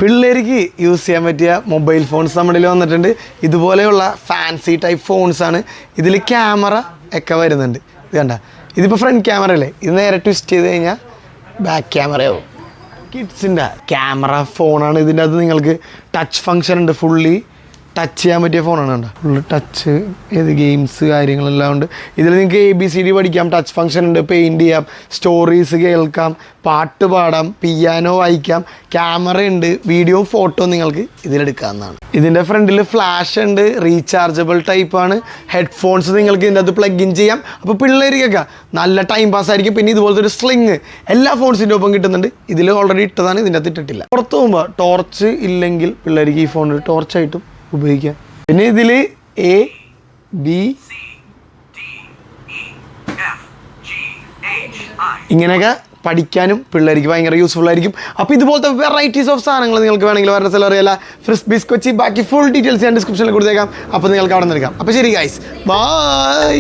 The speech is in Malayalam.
പിള്ളേർക്ക് യൂസ് ചെയ്യാൻ പറ്റിയ മൊബൈൽ ഫോൺസ് നമ്മുടെ വന്നിട്ടുണ്ട്. ഇതുപോലെയുള്ള ഫാൻസി ടൈപ്പ് ഫോൺസാണ്. ഇതിൽ ക്യാമറ ഒക്കെ വരുന്നുണ്ട്. ഇത് കണ്ട, ഇതിപ്പോൾ ഫ്രണ്ട് ക്യാമറ അല്ലേ, ഇത് നേരെ ട്വിസ്റ്റ് ചെയ്ത് കഴിഞ്ഞാൽ ബാക്ക് ക്യാമറയാവും. കിഡ്സിൻ്റെ ക്യാമറ ഫോണാണ്. ഇതിൻ്റെ അകത്ത് നിങ്ങൾക്ക് ടച്ച് ഫങ്ഷൻ ഉണ്ട്. ഫുള്ളി ടച്ച് ചെയ്യാൻ പറ്റിയ ഫോണാണ്. കണ്ട, ഫുള്ള് ടച്ച്, ഏത് ഗെയിംസ് കാര്യങ്ങളെല്ലാം ഉണ്ട്. ഇതിൽ നിങ്ങൾക്ക് ABCD പഠിക്കാം, ടച്ച് ഫങ്ഷൻ ഉണ്ട്, പെയിൻറ് ചെയ്യാം, സ്റ്റോറീസ് കേൾക്കാം, പാട്ട് പാടാം, പിയാനോ വായിക്കാം, ക്യാമറ ഉണ്ട്, വീഡിയോ ഫോട്ടോ നിങ്ങൾക്ക് ഇതിലെടുക്കാവുന്നതാണ്. ഇതിൻ്റെ ഫ്രണ്ടിൽ ഫ്ലാഷ് ഉണ്ട്, റീചാർജബിൾ ടൈപ്പാണ്. ഹെഡ്ഫോൺസ് നിങ്ങൾക്ക് ഇതിൻ്റെ അകത്ത് പ്ലഗ് ഇൻ ചെയ്യാം. അപ്പോൾ പിള്ളേർക്കൊക്കെ നല്ല ടൈം പാസ് ആയിരിക്കും. പിന്നെ ഇതുപോലത്തെ ഒരു സ്ലിങ് എല്ലാ ഫോൺസിൻ്റെ ഒപ്പം കിട്ടുന്നുണ്ട്. ഇതിൽ ഓൾറെഡി ഇട്ടതാണ്, ഇതിൻ്റെ അകത്ത് ഇട്ടിട്ടില്ല. പുറത്ത് പോകുമ്പോൾ ടോർച്ച് ഇല്ലെങ്കിൽ പിള്ളേർക്ക് ഈ ഫോണിൽ ടോർച്ചായിട്ടും ഉപയോഗിക്കാം. പിന്നെ ഇതിൽ ABD ഇങ്ങനെയൊക്കെ പഠിക്കാനും പിള്ളേർക്ക് ഭയങ്കര യൂസ്ഫുൾ ആയിരിക്കും. അപ്പോൾ ഇതുപോലത്തെ വെറൈറ്റീസ് ഓഫ് സാധനങ്ങൾ നിങ്ങൾക്ക് വേണമെങ്കിൽ വേറെ സ്ഥലം അറിയാല ഫ്രിസ്ബീസ് കൊച്ചി. ബാക്കി ഫുൾ ഡീറ്റെയിൽസ് ഞാൻ ഡിസ്ക്രിപ്ഷനിൽ കൊടുത്തേക്കാം. അപ്പോൾ നിങ്ങൾക്ക് അവിടെ നിന്ന് എടുക്കാം. അപ്പോൾ ശരി ഗൈസ്, ബൈ.